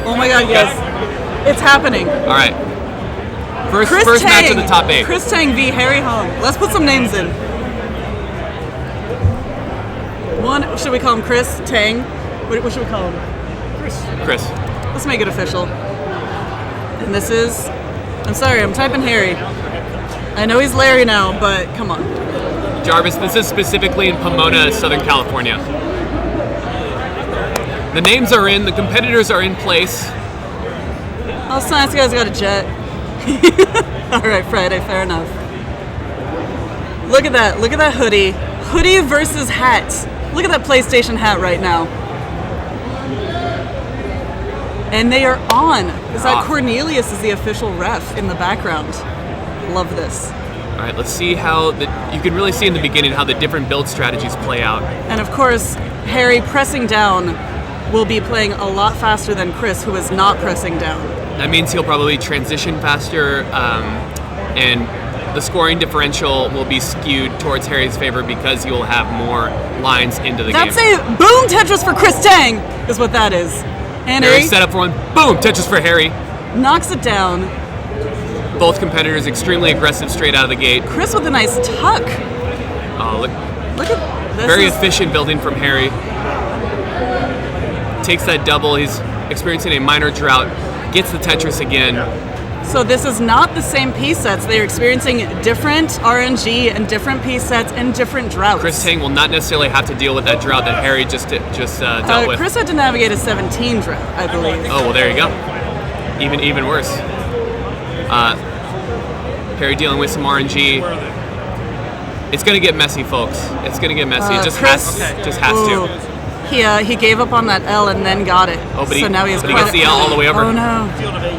Oh my god, yes. It's happening. All right. First Tang, match of the top 8. Chris Tang v. Harry Hong. Let's put some names in. One, should we call him Chris Tang? What should we call him? Chris. Let's make it official. And this is... I'm sorry, I'm typing Harry. I know he's Larry now, but come on. Jarvis, this is specifically in Pomona, Southern California. The names are in, the competitors are in place. Oh, Science Guy's got a jet. Alright, Friday, fair enough. Look at that hoodie. Hoodie versus hat. Look at that PlayStation hat right now. And they are on. Is that Cornelius is the official ref in the background. Love this. All right, let's see how you can really see in the beginning how the different build strategies play out. And of course, Harry pressing down will be playing a lot faster than Chris, who is not pressing down. That means he'll probably transition faster, and the scoring differential will be skewed towards Harry's favor because he will have more lines into the game. That's a boom Tetris for Chris Tang, is what that is. And Harry set up for one. Boom! Tetris for Harry. Knocks it down. Both competitors extremely aggressive straight out of the gate. Chris with a nice tuck. Oh, look at this. Very efficient building from Harry. Takes that double. He's experiencing a minor drought. Gets the Tetris again. So this is not the same piece sets. They're experiencing different RNG and different piece sets and different droughts. Chris Tang will not necessarily have to deal with that drought that Harry just dealt with. Chris had to navigate a 17 drought, I believe. Oh, well, there you go. Even worse. Harry dealing with some RNG. It's going to get messy, folks. It's going to get messy. It just has to. He gave up on that L and then got it. Oh, but so now he gets the L all the way over. Oh no.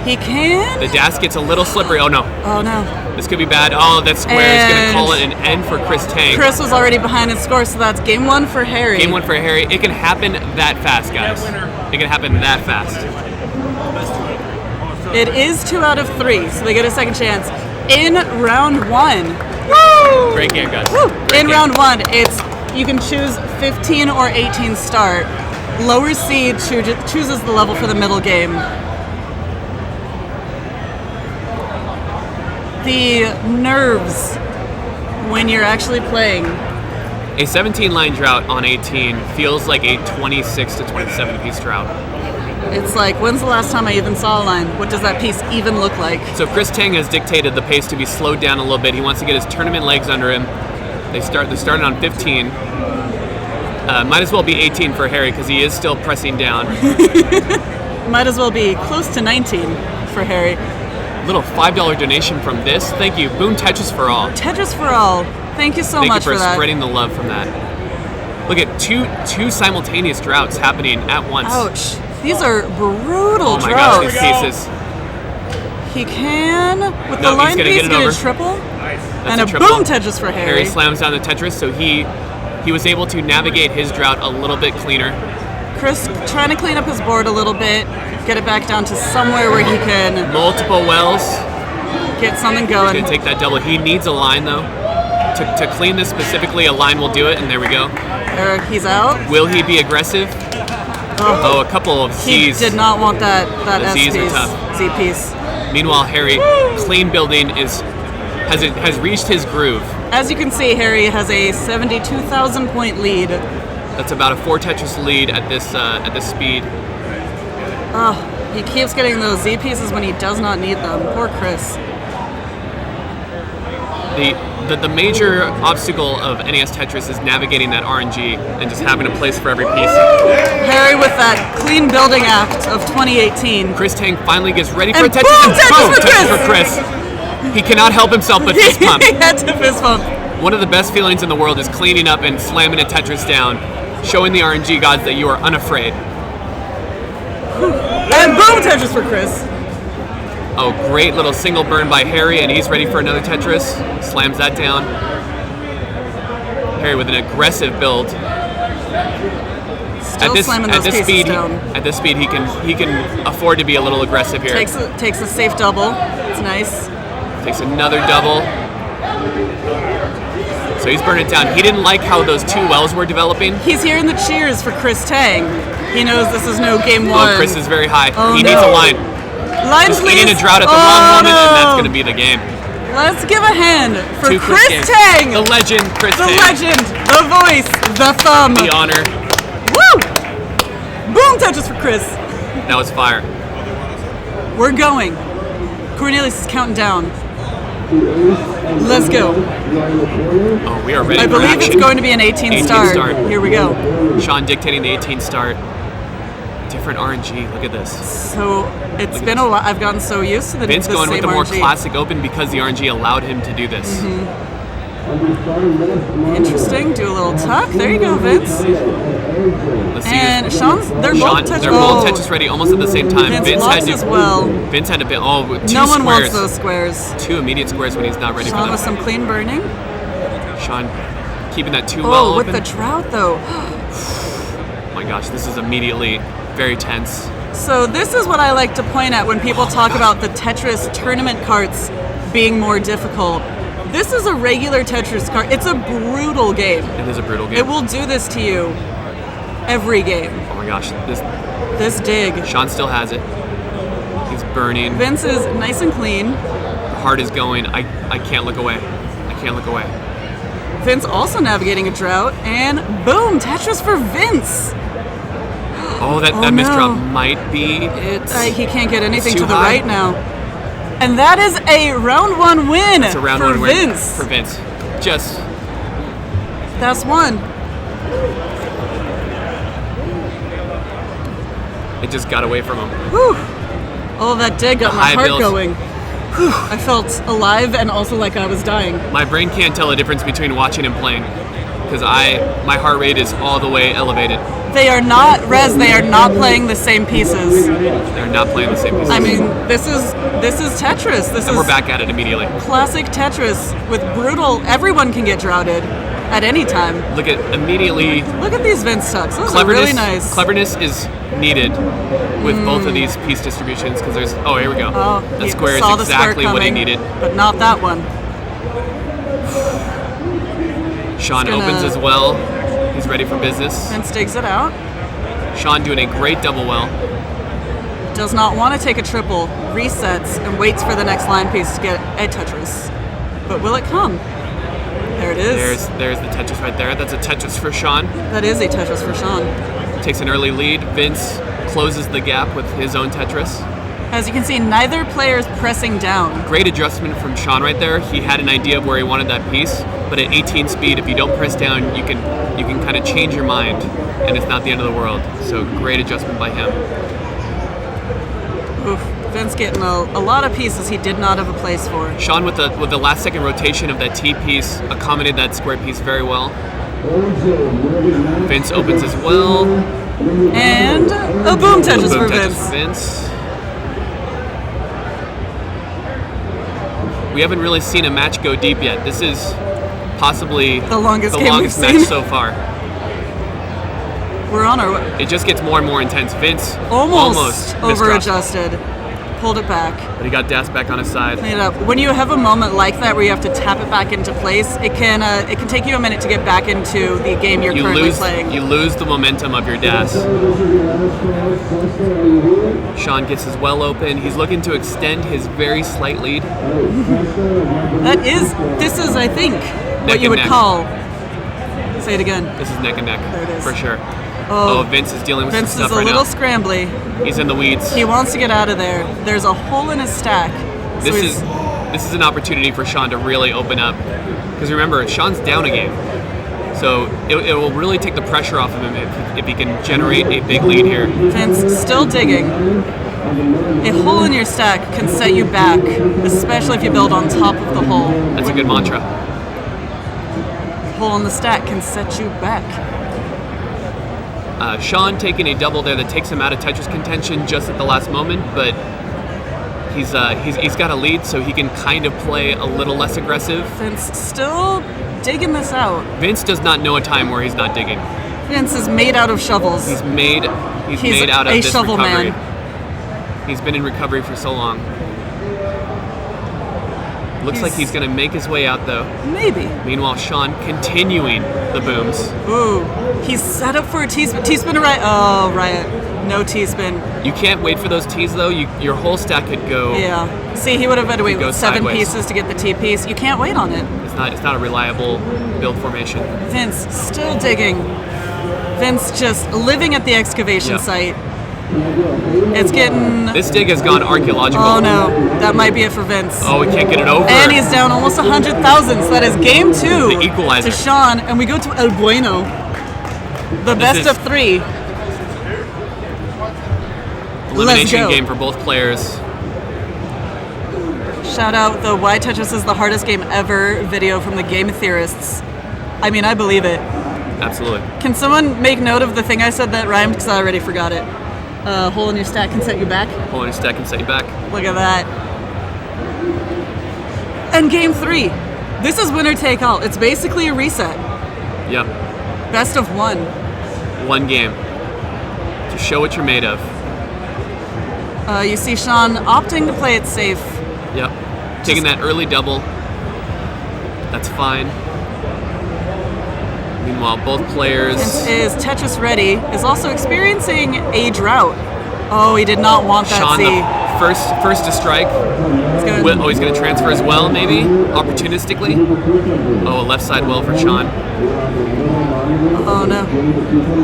He can? The dash gets a little slippery. Oh no. Oh no. This could be bad. Oh, that square is going to call it an end for Chris Tang. Chris was already behind in score, so that's game 1 for Harry. Game 1 for Harry. It can happen that fast, guys. It can happen that fast. It is 2 out of 3, so they get a second chance. In round 1. Woo! Great game, guys. In round 1, you can choose 15 or 18 start. Lower seed chooses the level for the middle game. The nerves when you're actually playing. A 17-line drought on 18 feels like a 26 to 27 piece drought. It's like, when's the last time I even saw a line? What does that piece even look like? So Chris Tang has dictated the pace to be slowed down a little bit. He wants to get his tournament legs under him. They started on 15. Might as well be 18 for Harry because he is still pressing down. Might as well be close to 19 for Harry. Little $5 donation from this. Thank you. Boom Tetris for all. Tetris for all. Thank you so much for that. Thank you for spreading the love from that. Look at two simultaneous droughts happening at once. Ouch. These are brutal droughts. Oh my gosh, these pieces. He can, with the line piece, get a triple. Nice. And a boom Tetris for Harry. Harry slams down the Tetris, so he was able to navigate his drought a little bit cleaner. Chris trying to clean up his board a little bit, get it back down to somewhere where he can... Multiple wells. Get something going. He's going to take that double. He needs a line, though. To clean this specifically, a line will do it, and there we go. He's out. Will he be aggressive? Oh, a couple of Z's. He did not want that the S Z's piece. are tough. Z piece. Meanwhile, Harry, clean building has reached his groove. As you can see, Harry has a 72,000 point lead. That's about a 4 Tetris lead at this speed. Oh, he keeps getting those Z pieces when he does not need them. Poor Chris. The major obstacle of NES Tetris is navigating that RNG and just having a place for every piece. Harry with that clean building act of 2018. Chris Tang finally gets ready for a Tetris. Boom, Tetris for Chris. He cannot help himself but fist pump. He had to fist pump. One of the best feelings in the world is cleaning up and slamming a Tetris down, showing the RNG gods that you are unafraid. And boom, Tetris for Chris. Oh, great little single burn by Harry, and he's ready for another Tetris. Slams that down. Harry with an aggressive build. Still slamming those pieces down. At this speed, he can afford to be a little aggressive here. Takes a safe double. It's nice. Takes another double. So he's burning it down. He didn't like how those two wells were developing. He's hearing the cheers for Chris Tang. He knows this is no game one. Oh, Chris is very high. Oh, he needs a line. Line, Just please. eating a drought at the wrong moment, and that's going to be the game. Let's give a hand for To Chris Tang. The legend, Chris The Tang. legend, the voice, the thumb. The honor. Woo! Boom touches for Chris. That was fire. We're going. Cornelius is counting down. Let's go. Oh, we are ready I for believe action. it's going to be an 18 start. Here we go. Shawn dictating the 18 start. Different RNG. Look at this. So it's been a lot. I've gotten so used to the Vince the going with same the more RNG. classic open because the RNG allowed him to do this. Interesting. Do a little tuck. There you go, Vince. Let's see And this. Shawn's, they're both touch. They're both Tetris ready almost at the same time. Vince loves as well. Vince had to be two No one squares. wants those squares. Two immediate squares when he's not ready Shawn for with them. some clean burning. Shawn keeping that two Oh, well with open. the drought though. Oh my gosh, this is immediately very tense. So this is what I like to point at when people talk about the Tetris tournament carts being more difficult. This is a regular Tetris cart. It's a brutal game. It is a brutal game. It will do this to you every game. Oh my gosh, This dig. Shawn still has it. He's burning. Vince is nice and clean. The heart is going. I can't look away. I can't look away. Vince also navigating a drought, and boom, Tetris for Vince. Oh, that Oh, missed no. drop might be it. He can't get anything It's to too the high. right now. And that is a round one win It's a round for one win Vince. for Vince. Just That's one. it just got away from him. Whew. Oh, that dig got The my high heart build. going. Whew. I felt alive and also like I was dying. My brain can't tell the difference between watching and playing because my heart rate is all the way elevated. They are not, Rez, they are not playing the same pieces. They're not playing the same pieces. I mean, this is Tetris. This and is we're back at it immediately. classic Tetris with brutal, everyone can get droughted at any time. Look at immediately. Look at these Vince tucks. Those are really nice. Cleverness is needed with both of these piece distributions because there's. Oh, here we go. Oh, that he square saw is the square exactly what he coming, needed. But not that one. Shawn gonna- opens as well. He's ready for business. Vince digs it out. Shawn doing a great double well. Does not want to take a triple, resets, and waits for the next line piece to get a Tetris. But will it come? There it is. There's the Tetris right there. That's a Tetris for Shawn. That is a Tetris for Shawn. Takes an early lead. Vince closes the gap with his own Tetris. As you can see, neither player is pressing down. Great adjustment from Shawn right there. He had an idea of where he wanted that piece, but at 18 speed, if you don't press down, you can kind of change your mind, and it's not the end of the world. So great adjustment by him. Oof. Vince getting a lot of pieces he did not have a place for. Shawn with the last second rotation of that T piece accommodated that square piece very well. Vince opens as well. And a boom Tetris Boom for Tetris Vince. for Vince. We haven't really seen a match go deep yet. This is possibly The longest game we've match seen. so far. We're on our way. It just gets more and more intense. Vince Almost missed drops, over-adjusted. Pulled it back. but he got Das back on his side. Clean it up. When you have a moment like that where you have to tap it back into place, it can take you a minute to get back into the game you're currently playing. You lose the momentum of your Das. Shawn gets his well open. He's looking to extend his very slight lead. This is, I think, what Neck you and would neck. call. Say it again. This is neck and neck. There it is. For sure. Oh, Oh, Vince is dealing with Vince some is stuff a right little now. scrambly. He's in the weeds. He wants to get out of there. There's a hole in his stack. So This he's- is an opportunity for Shawn to really open up. Because remember, Shawn's down a game. So it will really take the pressure off of him if he can generate a big lead here. Vince still digging. A hole in your stack can set you back, especially if you build on top of the hole. That's a good mantra. Hole in the stack can set you back. Shawn taking a double there that takes him out of Tetris contention just at the last moment, but he's got a lead, so he can kind of play a little less aggressive. Vince still digging this out. Vince does not know a time where he's not digging. Vince is made out of shovels. He's made out of a this shovel recovery. man. He's been in recovery for so long. Looks like he's going to make his way out, though. Maybe. Meanwhile, Shawn continuing the booms. Ooh, he's set up for a T-spin. T-spin to right. Oh, right. No T-spin. You can't wait for those Ts, though. Your whole stack could go. Yeah. See, he would have had to wait with 7 sideways. pieces to get the T piece. You can't wait on it. It's not a reliable build formation. Vince still digging. Vince just living at the excavation site. It's getting... This dig has gone archaeological. Oh no, that might be it for Vince. Oh, we can't get it over. And he's down almost 100,000. So that is game 2 The equalizer. to Shawn. And we go to El Bueno. The best of 3. Elimination game for both players. Shout out the Why Tetris is the hardest game ever video from the game theorists. I mean, I believe it. Absolutely. Can someone make note of the thing I said that rhymed? Because I already forgot it. Hole in your stack can set you back. Hole in your stack can set you back. Look at that. And game 3. This is winner take all. It's basically a reset. Yep. Best of 1. One game. To show what you're made of. You see Shawn opting to play it safe. Yep. Taking that early double. That's fine. Meanwhile, both players... Is Tetris ready, is also experiencing a drought. Oh, he did not want that Shawn, C. the first to strike. He's going to transfer as well, maybe? Opportunistically. Oh, a left side well for Shawn. Oh, no.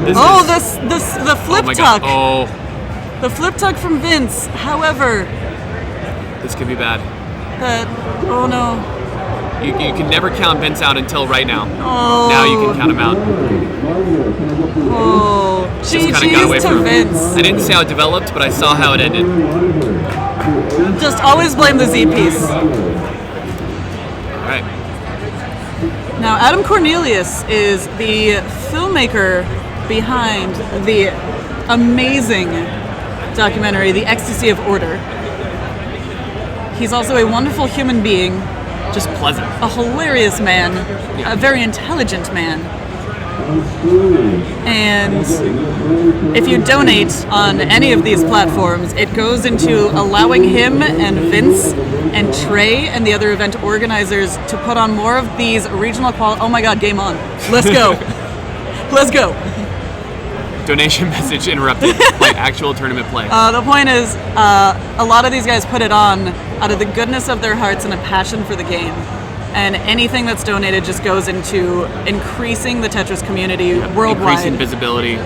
The flip tuck. Oh. The flip tuck from Vince. However... This could be bad. Oh, no. You can never count Vince out until right now. Oh. Now you can count him out. Oh, GG's to Vince. I didn't see how it developed, but I saw how it ended. Just always blame the Z piece. All right. Now, Adam Cornelius is the filmmaker behind the amazing documentary, The Ecstasy of Order. He's also a wonderful human being. Just pleasant. A hilarious man. A very intelligent man. And if you donate on any of these platforms, it goes into allowing him and Vince and Trey and the other event organizers to put on more of these regional Oh my god, game on. Let's go. Let's go. Donation message interrupted by actual tournament play. The point is, a lot of these guys put it on out of the goodness of their hearts and a passion for the game. And anything that's donated just goes into increasing the Tetris community worldwide. Increasing visibility.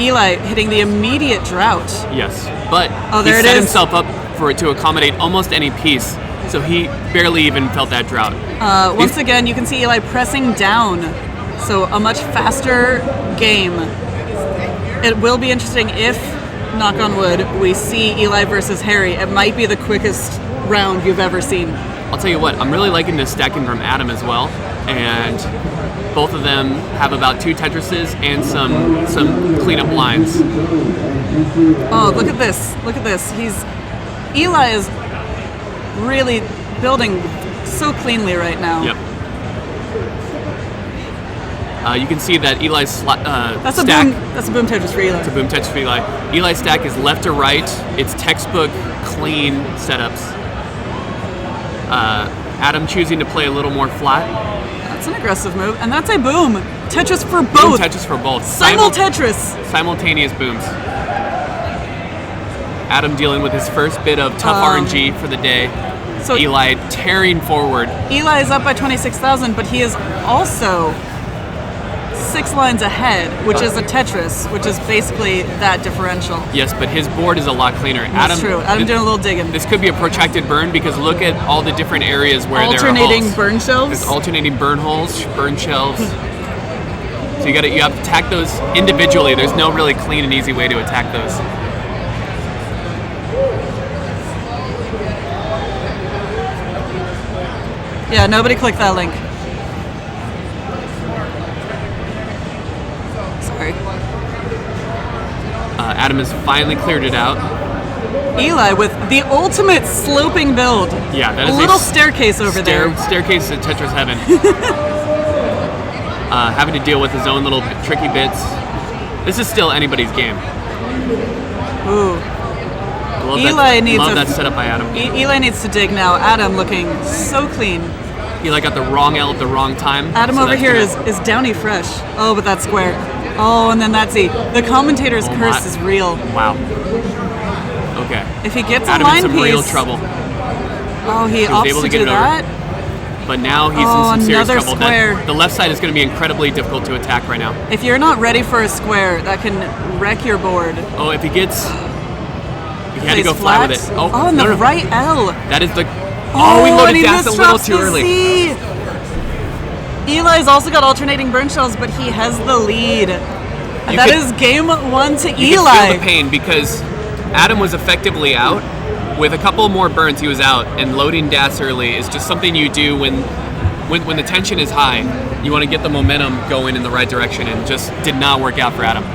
Eli hitting the immediate drought. Yes, but he set himself up for it to accommodate almost any piece, so he barely even felt that drought. Once again, you can see Eli pressing down, so a much faster game. It will be interesting if, knock on wood, we see Eli versus Harry. It might be the quickest round you've ever seen. I'll tell you what, I'm really liking this stacking from Adam as well, and both of them have about 2 Tetrises and some cleanup lines. Oh, look at this. Look at this. Eli is really building so cleanly right now. Yep. You can see that Eli's stack... That's a boom Tetris for Eli. It's a boom Tetris for Eli. Eli's stack is left to right. It's textbook clean setups. Adam choosing to play a little more flat. That's an aggressive move, and that's a boom Tetris for both. Boom Tetris for both. Tetris. Simultaneous booms. Adam dealing with his first bit of tough RNG for the day. So Eli tearing forward. Eli is up by 26,000, but he is also 6 lines ahead, which is a Tetris, which is basically that differential. Yes, but his board is a lot cleaner. That's true. Adam doing a little digging. This could be a protracted burn because look at all the different areas where there are holes. Alternating burn shelves? There's alternating burn holes, burn shelves. So you have to attack those individually. There's no really clean and easy way to attack those. Yeah, nobody clicked that link. Sorry. Adam has finally cleared it out. Eli with the ultimate sloping build. Yeah, that is a little staircase over there. Staircase to Tetris heaven. Having to deal with his own little tricky bits. This is still anybody's game. Ooh. Love Eli needs love that setup by Adam. Eli needs to dig now. Adam looking so clean. Eli got the wrong L at the wrong time. Adam so over here gonna... is Downy fresh. Oh, but that's square. Oh, and then that's Z. The commentator's curse is real. Wow. Okay. If he gets Adam a line in some piece, real trouble. Oh, he opts able to to get do it over. that. But now he's in some serious another trouble. square. The left side is going to be incredibly difficult to attack right now. If you're not ready for a square, that can wreck your board. Oh, if he gets... He had to go flat. fly with it. Oh, and no, the no. right L. That is the... Oh, we loaded gas a little too early. Eli's also got alternating burn shells, but he has the lead. That is game 1 to You Eli. can feel the pain because Adam was effectively out. With a couple more burns, he was out, and loading DAS early is just something you do when the tension is high. You want to get the momentum going in the right direction, and just did not work out for Adam.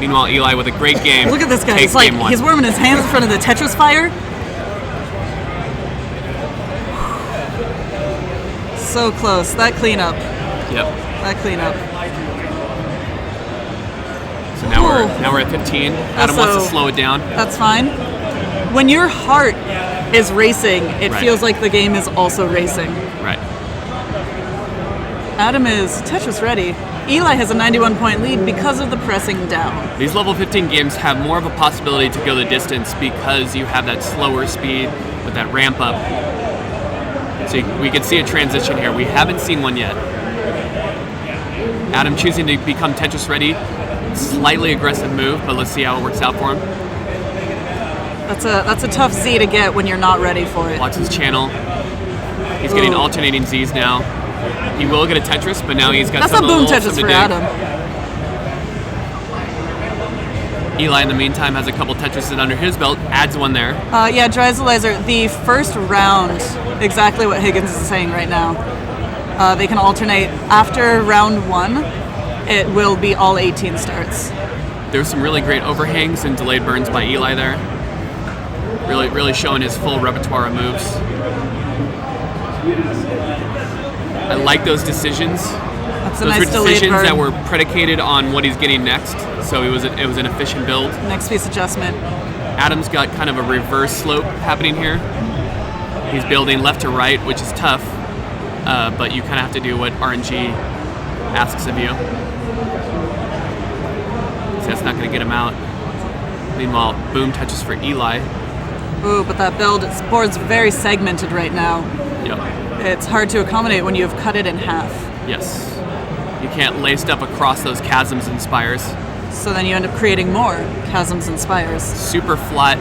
Meanwhile, Eli with a great game. Look at this guy. Takes It's like game 1. he's warming his hands in front of the Tetris fire. So close. That cleanup. Yep. That cleanup. So now we're at 15. Adam wants to slow it down. That's fine. When your heart is racing, it Right. feels like the game is also racing. Right. Adam is Tetris ready. Eli has a 91-point lead because of the pressing down. These level 15 games have more of a possibility to go the distance because you have that slower speed with that ramp up. So we can see a transition here. We haven't seen one yet. Adam choosing to become Tetris ready. Slightly aggressive move, but let's see how it works out for him. That's a tough Z to get when you're not ready for it. Watch his channel. He's getting alternating Zs now. He will get a Tetris, but now he's got That's a some boom little Tetris some for to dig. Adam. Eli, in the meantime, has a couple Tetrises under his belt. Adds one there. Yeah, Dryzalizer, the first round, exactly what Higgins is saying right now. They can alternate. After round 1, it will be all 18 starts. There's some really great overhangs and delayed burns by Eli there. Really showing his full repertoire of moves. I like those decisions. That's a Those nice were delayed decisions burn. that were predicated on what he's getting next, so it was an efficient build. Next piece adjustment. Adam's got kind of a reverse slope happening here. He's building left to right, which is tough, but you kind of have to do what RNG asks of you. So that's not going to get him out. Meanwhile, boom touches for Eli. Ooh, but that build, its board's very segmented right now. Yep. It's hard to accommodate when you've cut it in half. Yes. You can't lay stuff across those chasms and spires. So then you end up creating more chasms and spires. Super flat,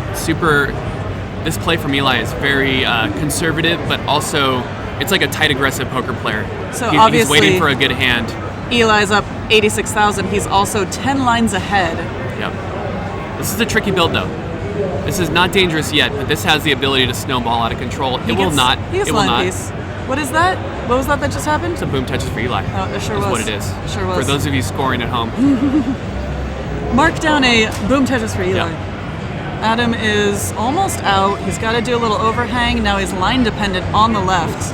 this play from Eli is very conservative, but also it's like a tight, aggressive poker player. So he's obviously, waiting for a good hand. Eli's up 86,000. He's also 10 lines ahead. Yep. This is a tricky build, though. This is not dangerous yet, but this has the ability to snowball out of control. It will not. He gets It will line not. piece. What is that? What was that just happened? It's a boom touches for Eli. Oh, it sure is was. what it is. It sure was. For those of you scoring at home. Mark down a boom Tetris for Eli. Yeah. Adam is almost out. He's got to do a little overhang. Now he's line dependent on the left.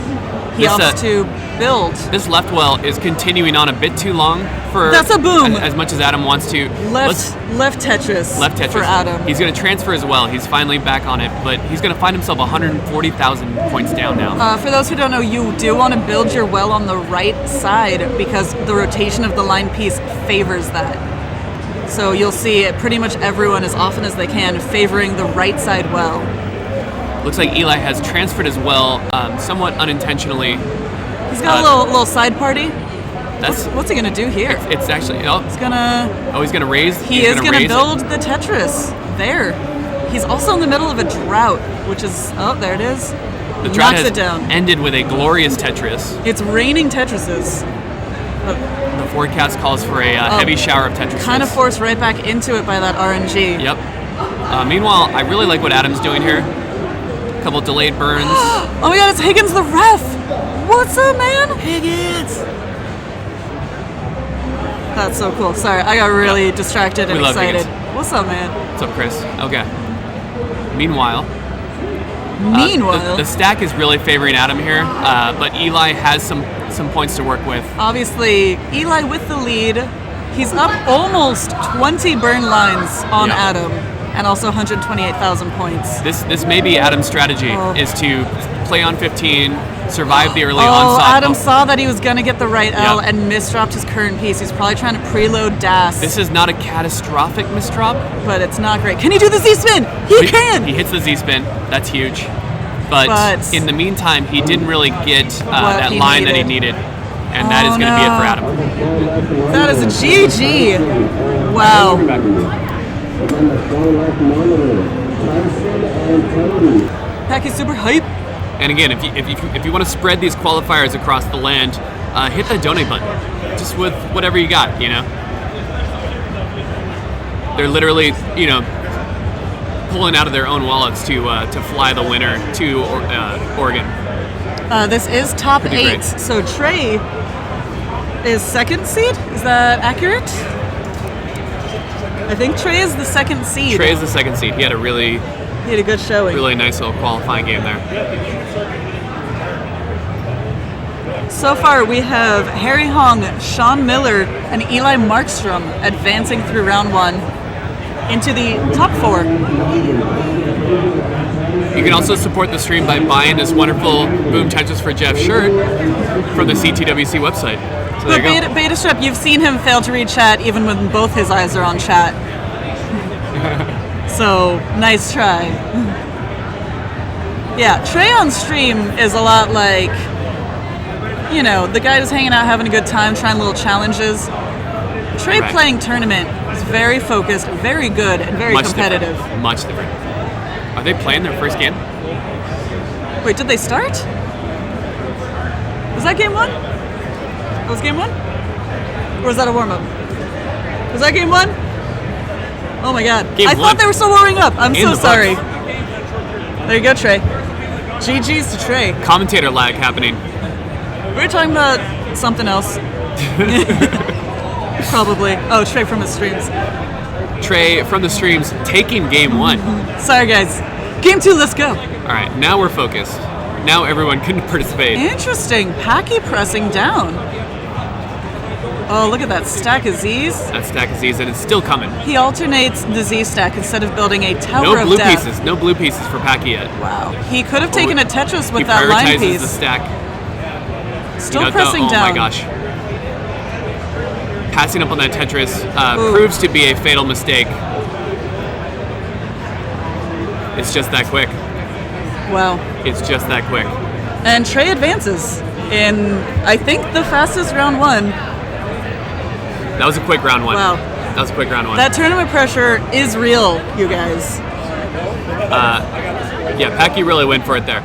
He opts to build. This left well is continuing on a bit too long for... That's a boom. As much as Adam wants to. Left Tetris for Adam. He's going to transfer as well. He's finally back on it, but he's going to find himself 140,000 points down now. For those who don't know, you do want to build your well on the right side because the rotation of the line piece favors that. So you'll see pretty much everyone, as often as they can, favoring the right side well. Looks like Eli has transferred as well, somewhat unintentionally. He's got a little side party. What's he gonna do here? It's actually he's gonna raise. He is gonna build the Tetris there. He's also in the middle of a drought, which is there it is. The drought knocks has it down. ended with a glorious Tetris. It's raining Tetrises. The forecast calls for a heavy shower of Tetrises. Kind of forced right back into it by that RNG. Yep. Meanwhile, I really like what Adam's doing here. A couple delayed burns. Oh my god, it's Higgins the ref! What's up, man? Higgins! That's so cool. Sorry, I got really distracted and excited. What's up, man? What's up, Chris? Okay. Meanwhile, the stack is really favoring Adam here, but Eli has some points to work with. Obviously, Eli with the lead. He's up almost 20 burn lines on Adam. and also 128,000 points. This may be Adam's strategy, is to play on 15, survive the early Oh, onslaught. Adam saw that he was going to get the right L Yep. and misdropped his current piece. He's probably trying to preload DAS, This is not a catastrophic misdrop. but it's not great. Can he do the Z-spin? He can! He hits the Z-spin. That's huge. But in the meantime, he didn't really get that he line that he needed. needed. And that is going to be it for Adam. That is a GG. Wow. Packie's super hype. And again, if you want to spread these qualifiers across the land, hit that donate button. Just with whatever you got, you know. They're literally, you know, pulling out of their own wallets to fly the winner to Oregon. This is top Pretty 8. great. So Trey is second seed. Is that accurate? I think Trey is the second seed. Trey is the second seed. He had a really good showing. really nice little qualifying game there. So far, we have Harry Hong, Shawn Miller, and Eli Markstrom advancing through round 1 into the top 4. You can also support the stream by buying this wonderful Boom Tetris for Jeff shirt from the CTWC website. So there you go. Beta Strep, you've seen him fail to read chat even when both his eyes are on chat. So, nice try. Yeah, Trey on stream is a lot like, you know, the guy who's hanging out having a good time, trying little challenges. Trey playing tournament is very focused, very good, and very competitive. Much different. Are they playing their first game? Wait, did they start? Was that game 1? That was game 1? Or was that a warm-up? Was that game 1? Oh my god. Game I one. thought they were still warming up. I'm so the sorry. books. There you go, Trey. GG's to Trey. Commentator lag happening. We were talking about something else. Probably. Oh, Trey from his streams. Trey from the streams taking game 1. Sorry, guys. Game 2, let's go. All right, now we're focused. Now everyone can participate. Interesting. Packie pressing down. Oh, look at that stack of Z's. That stack of Z's, and it's still coming. He alternates the Z stack instead of building a tower No of blue death. pieces. No blue pieces for Packie yet. Wow. He could have taken a Tetris with He that line prioritizes piece. the stack. Still pressing down. Oh my gosh. Passing up on that Tetris proves to be a fatal mistake. It's just that quick. Wow. It's just that quick. And Trey advances in, I think, the fastest round 1. That was a quick round 1. Wow. That was a quick round 1. That tournament pressure is real, you guys. Yeah, Packie really went for it there.